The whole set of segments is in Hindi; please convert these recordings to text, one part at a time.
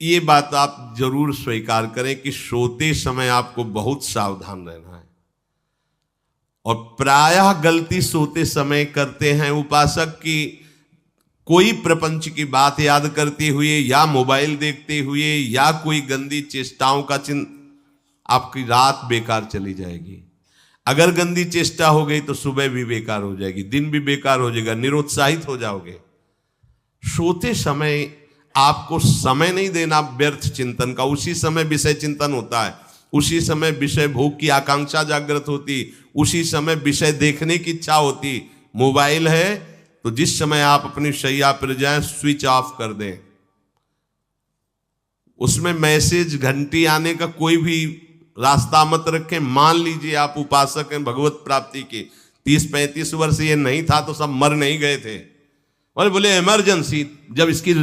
ये बात आप जरूर स्वीकार करें कि सोते समय आपको बहुत सावधान रहना है। और प्रायः गलती सोते समय करते हैं उपासक की, कोई प्रपंच की बात याद करते हुए या मोबाइल देखते हुए या कोई गंदी चेष्टाओं का आपकी रात बेकार चली जाएगी। अगर गंदी चेष्टा हो गई तो सुबह भी बेकार हो जाएगी, दिन भी बेकार हो जाएगा, निरुत्साहित हो जाओगे। सोते समय आपको समय नहीं देना व्यर्थ चिंतन का। उसी समय विषय चिंतन होता है, उसी समय विषय भोग की आकांक्षा जागृत होती, उसी समय विषय देखने की इच्छा होती। मोबाइल है तो जिस समय आप अपनी शैया पर जाएं स्विच ऑफ कर दें। उसमें मैसेज घंटी आने का कोई भी रास्ता मत रखें। मान लीजिए आप उपासक हैं भगवत प्राप्ति के, 30-35 वर्ष ये नहीं था तो सब मर नहीं गए थे। और बोले इमरजेंसी, जब इसकी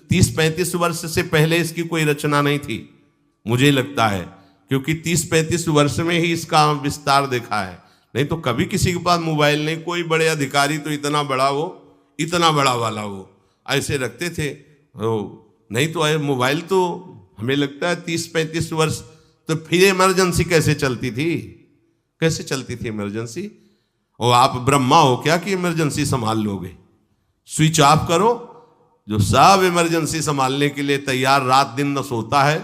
30-35 वर्ष से पहले इसकी कोई रचना नहीं थी, मुझे लगता है, क्योंकि 30-35 वर्ष में ही इसका विस्तार देखा है। नहीं तो कभी किसी के पास मोबाइल नहीं। कोई बड़े अधिकारी तो इतना बड़ा वो, इतना बड़ा वाला वो ऐसे रखते थे। नहीं तो मोबाइल तो हमें लगता है 30-35 वर्ष। तो फिर इमरजेंसी कैसे चलती थी? कैसे चलती थी इमरजेंसी? और आप ब्रह्मा हो क्या कि इमरजेंसी संभाल लोगे? स्विच ऑफ करो। जो सब इमरजेंसी संभालने के लिए तैयार, रात दिन न सोता है,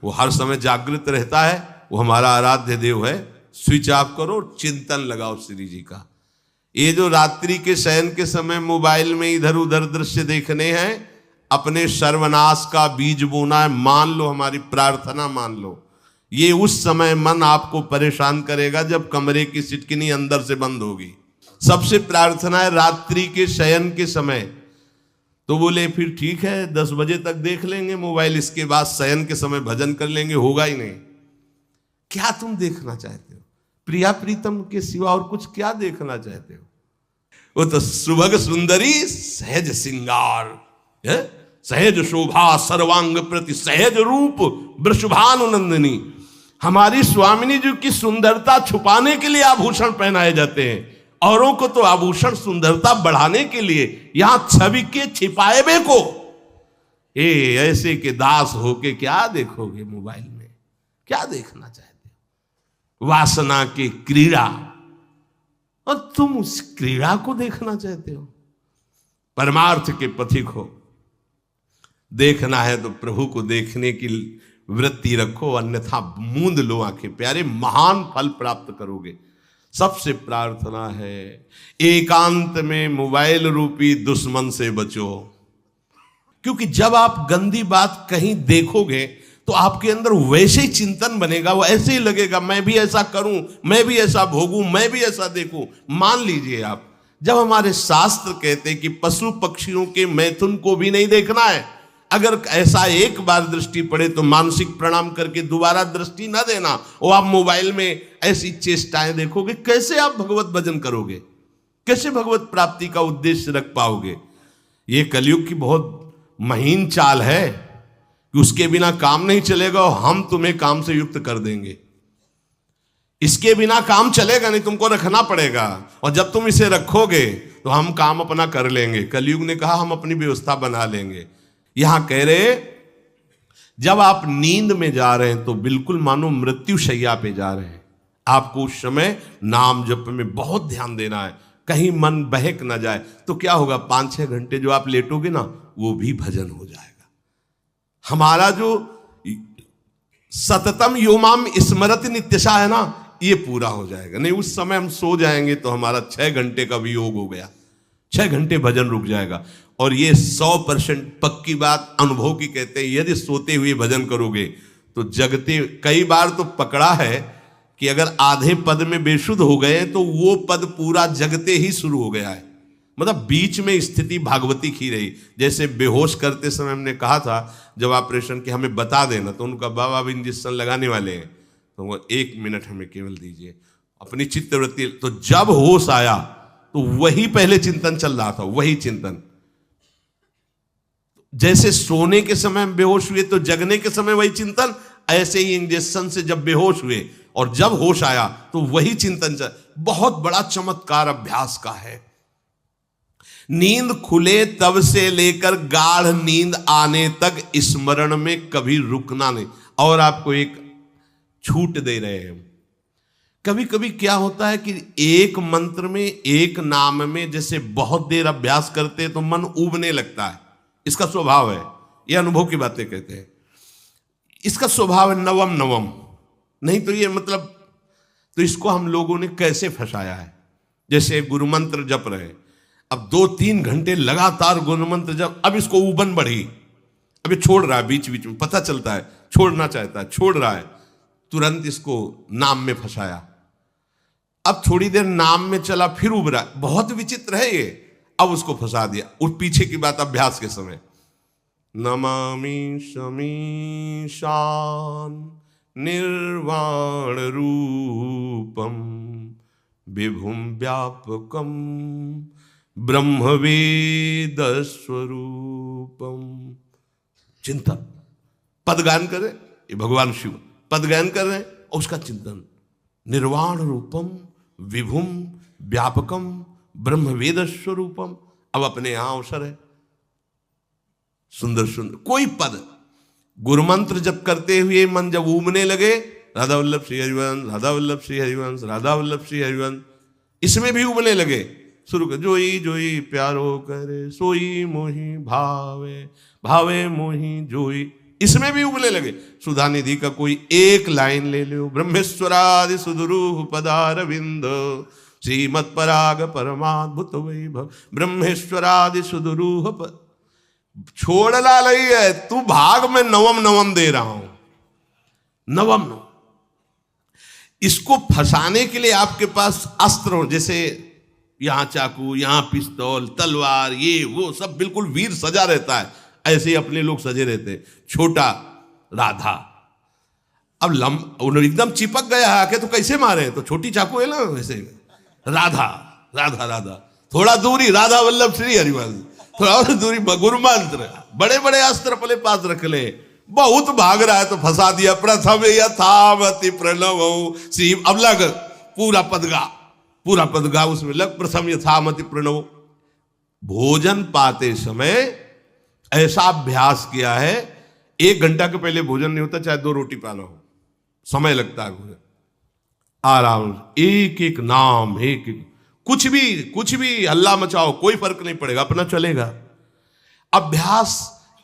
वो हर समय जागृत रहता है, वो हमारा आराध्य देव है। स्विच ऑफ करो, चिंतन लगाओ श्री जी का। ये जो रात्रि के शयन के समय मोबाइल में इधर उधर दृश्य देखने हैं, अपने सर्वनाश का बीज बोना है। मान लो, हमारी प्रार्थना मान लो, ये उस समय मन आपको परेशान करेगा जब कमरे की सिटकिनी अंदर से बंद होगी। सबसे प्रार्थना है रात्रि के शयन के समय। तो बोले फिर ठीक है 10 बजे तक देख लेंगे मोबाइल, इसके बाद शयन के समय भजन कर लेंगे। होगा ही नहीं। क्या तुम देखना चाहते हो? प्रिया प्रीतम के सिवा और कुछ क्या देखना चाहते हो? वो तो सुभग सुंदरी सहज सिंगार, सहज शोभा सर्वांग प्रति सहज रूप वृषभानुनंदिनी। हमारी स्वामिनी जी की सुंदरता छुपाने के लिए आभूषण पहनाए जाते हैं, औरों को तो आभूषण सुंदरता बढ़ाने के लिए। यहां छवि के छिपाए बे को ऐसे के दास होके क्या देखोगे मोबाइल में? क्या देखना चाहते हो? वासना की क्रीड़ा, और तुम उस क्रीड़ा को देखना चाहते हो? परमार्थ के पथिक हो। देखना है तो प्रभु को देखने की वृत्ति रखो, अन्यथा मूंद लो आंखें। प्यारे, महान फल प्राप्त करोगे। सबसे प्रार्थना है एकांत में मोबाइल रूपी दुश्मन से बचो। क्योंकि जब आप गंदी बात कहीं देखोगे तो आपके अंदर वैसे ही चिंतन बनेगा, वो ऐसे ही लगेगा मैं भी ऐसा करूं, मैं भी ऐसा भोगूं, मैं भी ऐसा देखूं। मान लीजिए आप, जब हमारे शास्त्र कहते हैं कि पशु पक्षियों के मैथुन को भी नहीं देखना है, अगर ऐसा एक बार दृष्टि पड़े तो मानसिक प्रणाम करके दोबारा दृष्टि न देना। और आप मोबाइल में ऐसी चेष्टाएं देखोगे, कैसे आप भगवत भजन करोगे? कैसे भगवत प्राप्ति का उद्देश्य रख पाओगे? ये कलयुग की बहुत महीन चाल है कि उसके बिना काम नहीं चलेगा और हम तुम्हें काम से युक्त कर देंगे। इसके बिना काम चलेगा नहीं, तुमको रखना पड़ेगा। और जब तुम इसे रखोगे तो हम काम अपना कर लेंगे। कलयुग ने कहा हम अपनी व्यवस्था बना लेंगे। यहां कह रहे जब आप नींद में जा रहे हैं तो बिल्कुल मानो मृत्यु शैया पे जा रहे हैं। आपको उस समय नाम जप में बहुत ध्यान देना है, कहीं मन बहक ना जाए। तो क्या होगा, 5-6 घंटे जो आप लेटोगे ना, वो भी भजन हो जाएगा। हमारा जो सततम योमाम स्मरति नित्यशा है ना, ये पूरा हो जाएगा। नहीं, उस समय हम सो जाएंगे तो हमारा 6 घंटे का वियोग हो गया, 6 घंटे भजन रुक जाएगा। और ये 100% पक्की बात अनुभव की कहते हैं, यदि सोते हुए भजन करोगे तो जगते। कई बार तो पकड़ा है कि अगर आधे पद में बेशुद्ध हो गए तो वो पद पूरा जगते ही शुरू हो गया है। मतलब बीच में स्थिति भागवती की रही। जैसे बेहोश करते समय हमने कहा था जब ऑपरेशन के हमें बता देना, तो उनका बाबा अब इंजेक्शन लगाने वाले हैं तो वो 1 मिनट हमें केवल दीजिए, अपनी चित्तवृत्ति। तो जब होश आया तो वही पहले चिंतन चल रहा था, वही चिंतन। जैसे सोने के समय बेहोश हुए तो जगने के समय वही चिंतन, ऐसे ही इंजेक्शन से जब बेहोश हुए और जब होश आया तो वही चिंतन चल। बहुत बड़ा चमत्कार अभ्यास का है। नींद खुले तब से लेकर गाढ़ नींद आने तक स्मरण में कभी रुकना नहीं। और आपको एक छूट दे रहे हैं। कभी कभी क्या होता है कि एक मंत्र में, एक नाम में जैसे बहुत देर अभ्यास करते हैं तो मन उबने लगता है। इसका स्वभाव है, ये अनुभव की बातें कहते हैं। इसका स्वभाव है नवम नवम, नहीं तो ये मतलब, तो इसको हम लोगों ने कैसे फंसाया है। जैसे गुरु मंत्र जप रहे, अब 2-3 घंटे लगातार गुरु मंत्र जप, अब इसको उबन बढ़ी, अब ये छोड़ रहा है, बीच बीच में पता चलता है छोड़ना चाहता है, छोड़ रहा है, तुरंत इसको नाम में फंसाया। अब थोड़ी देर नाम में चला, फिर उब रहा है, बहुत विचित्र है ये। अब उसको फंसा दिया। और पीछे की बात अभ्यास के समय, नमामि शमीशान निर्वाण रूपम विभुम व्यापकम ब्रह्मवेद स्वरूपम। चिंतन, पदगान करे, ये भगवान शिव पदगान कर रहे हैं और उसका चिंतन, निर्वाण रूपम विभुम व्यापकम ब्रह्मवेद स्वरूपम। अब अपने यहां अवसर है, सुंदर सुंदर कोई पद गुरु मंत्र जब करते हुए मन जब उमने लगे, राधा वल्लभ श्री हरिवंश, राधा वल्लभ श्री हरिवंश, राधा वल्लभ श्री हरिवंश, इसमें भी उमने लगे, शुरू कर, जोई जोई प्यारो करे सोई मोही भावे, भावे मोही जोई, इसमें भी उबले लगे। सुधा निधि का कोई एक लाइन ले लो, ब्रह्मेश्वरादि सुदुरूह पदारविंद श्रीमत् पराग परमाद्भुत वैभव, ब्रह्मेश्वरादि सुदुरूह छोड़ना नहीं है, तू भाग में नवम नवम दे रहा हूं, नवम नवम। इसको फंसाने के लिए आपके पास अस्त्र हो, जैसे यहां चाकू, यहां पिस्तौल, तलवार, ये वो सब बिल्कुल वीर सजा रहता है, ऐसे ही अपने लोग सजे रहते। छोटा राधा, अब एकदम चिपक गया आके तो कैसे मारे, तो छोटी चाकू है ना वैसे, राधा राधा राधा, थोड़ा दूरी राधा वल्लभ श्री हरिवंश, थोड़ा और दूरी गुरु मंत्र, बड़े बड़े अस्त्र अपने पास रख ले। बहुत भाग रहा है तो फंसा दिया। प्रथम यथावति प्रणव श्री, अब लग पूरा पदगा, पूरा पदगा उसमें लग, प्रथम यथामति प्रणव। भोजन पाते समय ऐसा अभ्यास किया है, 1 घंटा के पहले भोजन नहीं होता, चाहे 2 रोटी पाना हो, समय लगता है भोजन। आराम, एक एक नाम, एक एक, कुछ भी हल्ला मचाओ, कोई फर्क नहीं पड़ेगा, अपना चलेगा। अभ्यास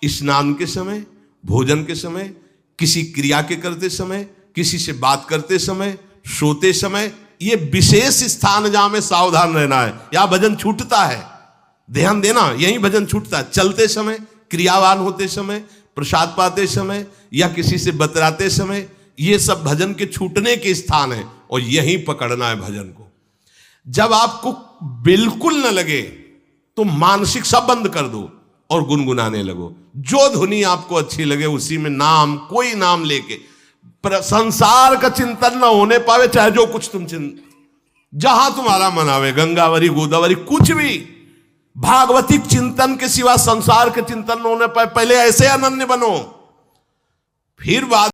स्नान के समय, भोजन के समय, किसी क्रिया के करते समय, किसी से बात करते समय, सोते समय, ये विशेष स्थान जहां में सावधान रहना है। यहां भजन छूटता है, ध्यान देना, यही भजन छूटता है। चलते समय, क्रियावान होते समय, प्रसाद पाते समय या किसी से बतराते समय, ये सब भजन के छूटने के स्थान है और यहीं पकड़ना है भजन को। जब आपको बिल्कुल न लगे तो मानसिक सब बंद कर दो और गुनगुनाने लगो। जो धुनी आपको अच्छी लगे उसी में नाम, कोई नाम लेके, संसार का चिंतन न होने पावे, चाहे जो कुछ तुम जहां तुम्हारा मन आवे, गंगावरी गोदावरी, कुछ भी, भागवतिक चिंतन के सिवा संसार के चिंतन न होने पाए, पहले ऐसे अनन्य बनो, फिर बात